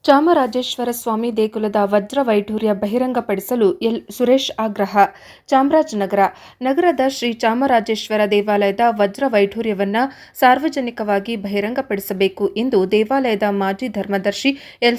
ಚಾಮರಾಜೇಶ್ವರ ಸ್ವಾಮಿ ದೇಗುಲದ ವಜ್ರ ವೈಢೂರ್ಯ ಬಹಿರಂಗಪಡಿಸಲು ಸುರೇಶ್ ಆಗ್ರಹ. ಚಾಮರಾಜನಗರ ನಗರದ ಶ್ರೀ ಚಾಮರಾಜೇಶ್ವರ ದೇವಾಲಯದ ವಜ್ರ ವೈಢೂರ್ಯವನ್ನು ಸಾರ್ವಜನಿಕವಾಗಿ ಬಹಿರಂಗಪಡಿಸಬೇಕು ಎಂದು ದೇವಾಲಯದ ಮಾಜಿ ಧರ್ಮದರ್ಶಿ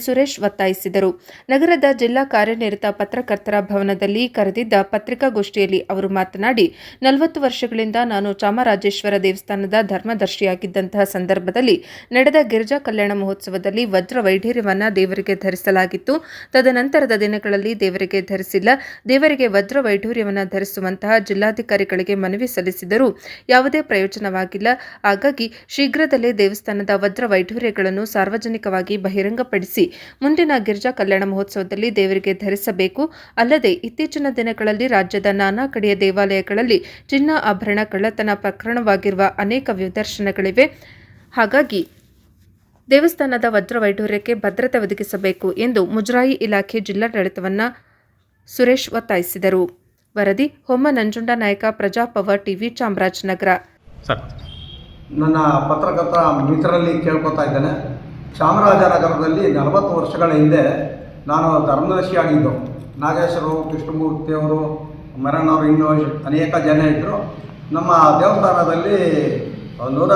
ಸುರೇಶ್ ಒತ್ತಾಯಿಸಿದರು. ನಗರದ ಜಿಲ್ಲಾ ಕಾರ್ಯನಿರತ ಪತ್ರಕರ್ತರ ಭವನದಲ್ಲಿ ಕರೆದಿದ್ದ ಪತ್ರಿಕಾಗೋಷ್ಠಿಯಲ್ಲಿ ಅವರು ಮಾತನಾಡಿ, 40 ವರ್ಷಗಳಿಂದ ನಾನು ಚಾಮರಾಜೇಶ್ವರ ದೇವಸ್ಥಾನದ ಧರ್ಮದರ್ಶಿಯಾಗಿದ್ದಂತಹ ಸಂದರ್ಭದಲ್ಲಿ ನಡೆದ ಗಿರಿಜಾ ಕಲ್ಯಾಣ ಮಹೋತ್ಸವದಲ್ಲಿ ವಜ್ರ ವೈಢೂರ್ಯವನ್ನು ದೇವರಿಗೆ ಧರಿಸಲಾಗಿತ್ತು. ತದನಂತರದ ದಿನಗಳಲ್ಲಿ ದೇವರಿಗೆ ಧರಿಸಿಲ್ಲ. ದೇವರಿಗೆ ವಜ್ರ ವೈಢೂರ್ಯವನ್ನು ಧರಿಸುವಂತಹ ಜಿಲ್ಲಾಧಿಕಾರಿಗಳಿಗೆ ಮನವಿ ಸಲ್ಲಿಸಿದರೂ ಯಾವುದೇ ಪ್ರಯೋಜನವಾಗಿಲ್ಲ. ಹಾಗಾಗಿ ಶೀಘ್ರದಲ್ಲೇ ದೇವಸ್ಥಾನದ ವಜ್ರ ವೈಢೂರ್ಯಗಳನ್ನು ಸಾರ್ವಜನಿಕವಾಗಿ ಬಹಿರಂಗಪಡಿಸಿ ಮುಂದಿನ ಗಿರಿಜಾ ಕಲ್ಯಾಣ ಮಹೋತ್ಸವದಲ್ಲಿ ದೇವರಿಗೆ ಧರಿಸಬೇಕು. ಅಲ್ಲದೆ ಇತ್ತೀಚಿನ ದಿನಗಳಲ್ಲಿ ರಾಜ್ಯದ ನಾನಾ ಕಡೆಯ ದೇವಾಲಯಗಳಲ್ಲಿ ಚಿನ್ನ ಆಭರಣ ಕಳ್ಳತನ ಪ್ರಕರಣವಾಗಿರುವ ಅನೇಕ ನಿದರ್ಶನಗಳಿವೆ. ಹಾಗಾಗಿ ದೇವಸ್ಥಾನದ ವಜ್ರ ವೈಢೂರ್ಯಕ್ಕೆ ಭದ್ರತೆ ಒದಗಿಸಬೇಕು ಎಂದು ಮುಜರಾಯಿ ಇಲಾಖೆ ಜಿಲ್ಲಾಡಳಿತವನ್ನು ಸುರೇಶ್ ಒತ್ತಾಯಿಸಿದರು. ವರದಿ ಹೊಮ್ಮ ನಂಜುಂಡ ನಾಯಕ, ಪ್ರಜಾಪವರ್ ಟಿವಿ, ಚಾಮರಾಜನಗರ. ನನ್ನ ಪತ್ರಕರ್ತರ ಮಿತ್ರರಲ್ಲಿ ಕೇಳ್ಕೊತಾ ಇದ್ದೇನೆ. ಚಾಮರಾಜನಗರದಲ್ಲಿ 40 ವರ್ಷಗಳ ಹಿಂದೆ ನಾನು ಧರ್ಮದರ್ಶಿಯಾಗಿದ್ದು. ನಾಗೇಶ್ವರು, ಕೃಷ್ಣಮೂರ್ತಿಯವರು, ಮರಣ್ಣವರು, ಇನ್ನೂ ಅನೇಕ ಜನ ಇದ್ದರು. ನಮ್ಮ ದೇವಸ್ಥಾನದಲ್ಲಿ 100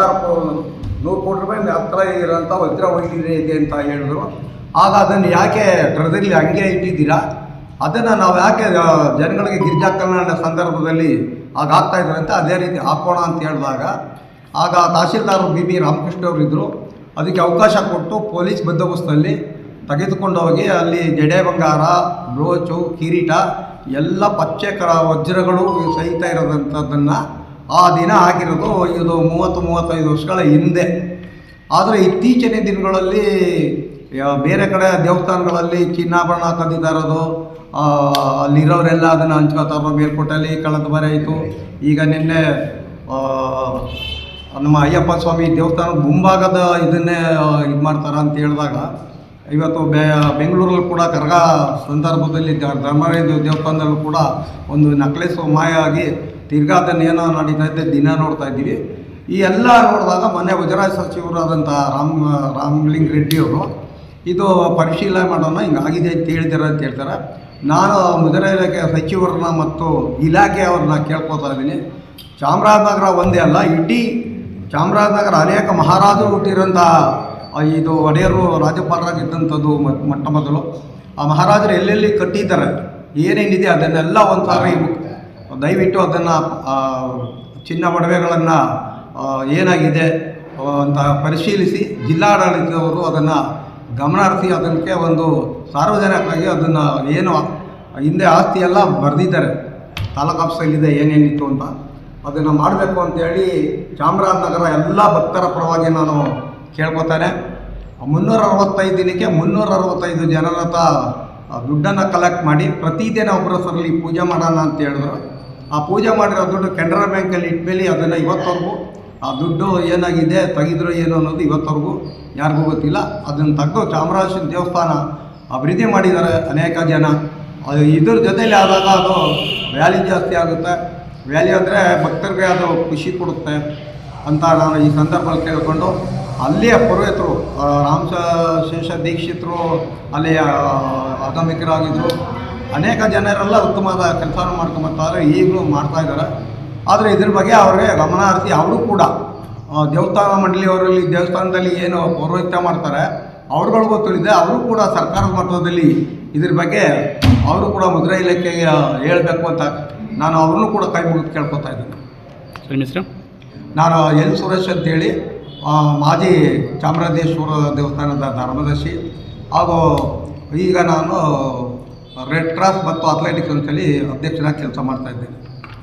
ಕೋಟಿ ರೂಪಾಯಿ ಹತ್ತಿರ ಇರೋಂಥ ವಜ್ರ ವೈಢೂರ್ಯ ಇದೆ ಅಂತ ಹೇಳಿದ್ರು. ಆಗ ಅದನ್ನು ಯಾಕೆ ಟ್ರೆಜರಿಲಿ ಹಂಗೆ ಇಟ್ಟಿದ್ದೀರಾ, ಅದನ್ನು ನಾವು ಯಾಕೆ ಜನಗಳಿಗೆ ಗಿರಿಜಾ ಕಲ್ಯಾಣ ಸಂದರ್ಭದಲ್ಲಿ ಆಗ ಆಗ್ತಾಯಿದ್ದಾರೆ ಅಂತ ಅದೇ ರೀತಿ ಹಾಕೋಣ ಅಂತ ಹೇಳಿದಾಗ, ಆಗ ತಹಶೀಲ್ದಾರ್ ಬಿ ರಾಮಕೃಷ್ಣ ಅವರು ಇದ್ದರು. ಅದಕ್ಕೆ ಅವಕಾಶ ಕೊಟ್ಟು ಪೊಲೀಸ್ ಬಂದೋಬಸ್ತಲ್ಲಿ ತೆಗೆದುಕೊಂಡು ಹೋಗಿ ಅಲ್ಲಿ ಜಡೆ ಬಂಗಾರ, ಬ್ರೋಚು, ಕಿರೀಟ ಎಲ್ಲ ಪಚ್ಚೆ ವಜ್ರಗಳು ಸಹಿತ ಇರೋದಂಥದ್ದನ್ನು ಆ ದಿನ ಆಗಿರೋದು ಇದು 30-35 ವರ್ಷಗಳ ಹಿಂದೆ. ಆದರೆ ಇತ್ತೀಚಿನ ದಿನಗಳಲ್ಲಿ ಬೇರೆ ಕಡೆ ದೇವಸ್ಥಾನಗಳಲ್ಲಿ ಚಿನ್ನಾಭರಣ ಕದ್ದಿತಾ ಇರೋದು, ಅಲ್ಲಿರೋರೆಲ್ಲ ಅದನ್ನು ಹಂಚ್ಕೋತಾರೋ. ಮೇಲ್ಕೋಟೆಯಲ್ಲಿ ಕಳೆದ ಬಾರಿ ಆಯಿತು. ಈಗ ನಿನ್ನೆ ನಮ್ಮ ಅಯ್ಯಪ್ಪ ಸ್ವಾಮಿ ದೇವಸ್ಥಾನದ ಮುಂಭಾಗದ ಇದನ್ನೇ ಇದು ಮಾಡ್ತಾರೆ ಅಂತ ಹೇಳಿದಾಗ, ಇವತ್ತು ಬೆಂಗಳೂರಲ್ಲಿ ಕೂಡ ಕರಗ ಸಂದರ್ಭದಲ್ಲಿ ಧರ್ಮರಾಯ ದೇವಸ್ಥಾನದಲ್ಲೂ ಕೂಡ ಒಂದು ನಕ್ಲೆಸು ಮಾಯ ಆಗಿ ತಿರ್ಗಾ ಅದನ್ನು ಏನೋ ನಡೀತಾ ಇದ್ದೆ ದಿನ ನೋಡ್ತಾ ಇದ್ದೀವಿ. ಈ ಎಲ್ಲ ನೋಡಿದಾಗ ಮೊನ್ನೆ ಗುಜರಾತ್ ಸಚಿವರಾದಂಥ ರಾಮಲಿಂಗ ರೆಡ್ಡಿಯವರು ಇದು ಪರಿಶೀಲನೆ ಮಾಡೋಣ, ಹಿಂಗಾಗಿದೆ ಅಂತ ಹೇಳಿದ್ದಾರೆ ಅಂತ ಹೇಳ್ತಾರೆ. ನಾನು ಮುಜರಾಯಿ ಇಲಾಖೆ ಸಚಿವರನ್ನ ಮತ್ತು ಇಲಾಖೆಯವ್ರನ್ನ ಕೇಳ್ಕೊತಾ ಇದ್ದೀನಿ. ಚಾಮರಾಜನಗರ ಒಂದೇ ಅಲ್ಲ, ಇಡೀ ಚಾಮರಾಜನಗರ ಅನೇಕ ಮಹಾರಾಜರು ಹುಟ್ಟಿರೋಂಥ ಇದು ಒಡೆಯರು ರಾಜ್ಯಪಾಲರಾಗಿದ್ದಂಥದ್ದು ಮೊಟ್ಟ ಮೊದಲು. ಆ ಮಹಾರಾಜರು ಎಲ್ಲೆಲ್ಲಿ ಕಟ್ಟಿದ್ದಾರೆ, ಏನೇನಿದೆ ಅದನ್ನೆಲ್ಲ ಒಂದು ಸಾರಿ ದಯವಿಟ್ಟು ಅದನ್ನು ಚಿನ್ನ ಒಡವೆಗಳನ್ನು ಏನಾಗಿದೆ ಅಂತ ಪರಿಶೀಲಿಸಿ ಜಿಲ್ಲಾಡಳಿತದವರು ಅದನ್ನು ಗಮನ ಹರಿಸಿ ಅದಕ್ಕೆ ಒಂದು ಸಾರ್ವಜನಿಕವಾಗಿ ಅದನ್ನು ಏನು ಹಿಂದೆ ಆಸ್ತಿ ಎಲ್ಲ ಬರೆದಿದ್ದಾರೆ, ತಾಲೂಕು ಆಫೀಸಲ್ಲಿದೆ ಏನೇನಿತ್ತು ಅಂತ, ಅದನ್ನು ಮಾಡಬೇಕು ಅಂತೇಳಿ ಚಾಮರಾಜನಗರ ಎಲ್ಲ ಭಕ್ತರ ಪರವಾಗಿ ನಾನು ಕೇಳ್ಕೊತಾನೆ. 365 ದಿನಕ್ಕೆ 365 ಜನರ ಹತ್ರ ದುಡ್ಡನ್ನು ಕಲೆಕ್ಟ್ ಮಾಡಿ ಪ್ರತಿದಿನ ಒಬ್ಬರ ಹೆಸರಲ್ಲಿ ಪೂಜೆ ಮಾಡೋಣ ಅಂತ ಹೇಳಿದ್ರು. ಆ ಪೂಜೆ ಮಾಡಿರೋ ದುಡ್ಡು ಕೆನರಾ ಬ್ಯಾಂಕಲ್ಲಿ ಇಟ್ಮೇಲೆ ಅದನ್ನು ಇವತ್ತವರೆಗೂ ಆ ದುಡ್ಡು ಏನಾಗಿದೆ ತೆಗೆದ್ರು ಏನು ಅನ್ನೋದು ಇವತ್ತವರೆಗೂ ಯಾರಿಗೂ ಗೊತ್ತಿಲ್ಲ. ಅದನ್ನು ತೆಗೆದು ಚಾಮರಾಜೇಶ್ವರ ದೇವಸ್ಥಾನ ಅಭಿವೃದ್ಧಿ ಮಾಡಿದ್ದಾರೆ ಅನೇಕ ಜನ. ಇದ್ರ ಜೊತೆಯಲ್ಲಿ ಆದಾಗ ಅದು ವ್ಯಾಲಿ ಜಾಸ್ತಿ ಆಗುತ್ತೆ. ವ್ಯಾಲಿ ಅಂದರೆ ಭಕ್ತರಿಗೆ ಅದು ಖುಷಿ ಕೊಡುತ್ತೆ ಅಂತ ನಾನು ಈ ಸಂದರ್ಭದಲ್ಲಿ ಕೇಳಿಕೊಂಡು, ಅಲ್ಲಿಯ ಪುರೋಹಿತರು ರಾಮಶೇಷ ದೀಕ್ಷಿತರು ಅಲ್ಲಿ ಆಗಮಿಕರಾಗಿದ್ದರು. ಅನೇಕ ಜನರೆಲ್ಲ ಉತ್ತಮವಾದ ಕೆಲಸ ಮಾಡ್ಕೊಂಬರ್ತಾರೆ, ಈಗಲೂ ಮಾಡ್ತಾಯಿದ್ದಾರೆ. ಆದರೆ ಇದ್ರ ಬಗ್ಗೆ ಅವ್ರಿಗೆ ಗಮನ ಹರಿಸಿ ಅವರು ಕೂಡ ದೇವಸ್ಥಾನ ಮಂಡಳಿಯವರಲ್ಲಿ ದೇವಸ್ಥಾನದಲ್ಲಿ ಏನು ಪೌರೋಹಿತ್ಯ ಮಾಡ್ತಾರೆ ಅವ್ರುಗಳಿಗೂ ತಿಳಿದೆ. ಅವರು ಕೂಡ ಸರ್ಕಾರದ ಮಟ್ಟದಲ್ಲಿ ಇದ್ರ ಬಗ್ಗೆ ಅವರು ಕೂಡ ಮುದ್ರಾ ಇಲಾಖೆಗೆ ಹೇಳಬೇಕು ಅಂತ ನಾನು ಅವ್ರನ್ನೂ ಕೂಡ ಕೈ ಮುಗಿದು ಕೇಳ್ಕೊತಾ ಇದ್ದೀನಿ. ನಾನು ಸುರೇಶ್ ಅಂತೇಳಿ ಮಾಜಿ ಚಾಮರಾಜೇಶ್ವರ ದೇವಸ್ಥಾನದ ಧರ್ಮದರ್ಶಿ ಹಾಗೂ ಈಗ ನಾನು ರೆಡ್ ಕ್ರಾಸ್ ಮತ್ತು ಅಥ್ಲೆಟಿಕ್ಸ್ ಅಂತೇಳಿ ಅಧ್ಯಕ್ಷರಾಗಿ ಕೆಲಸ ಮಾಡ್ತಾಯಿದ್ದೇನೆ.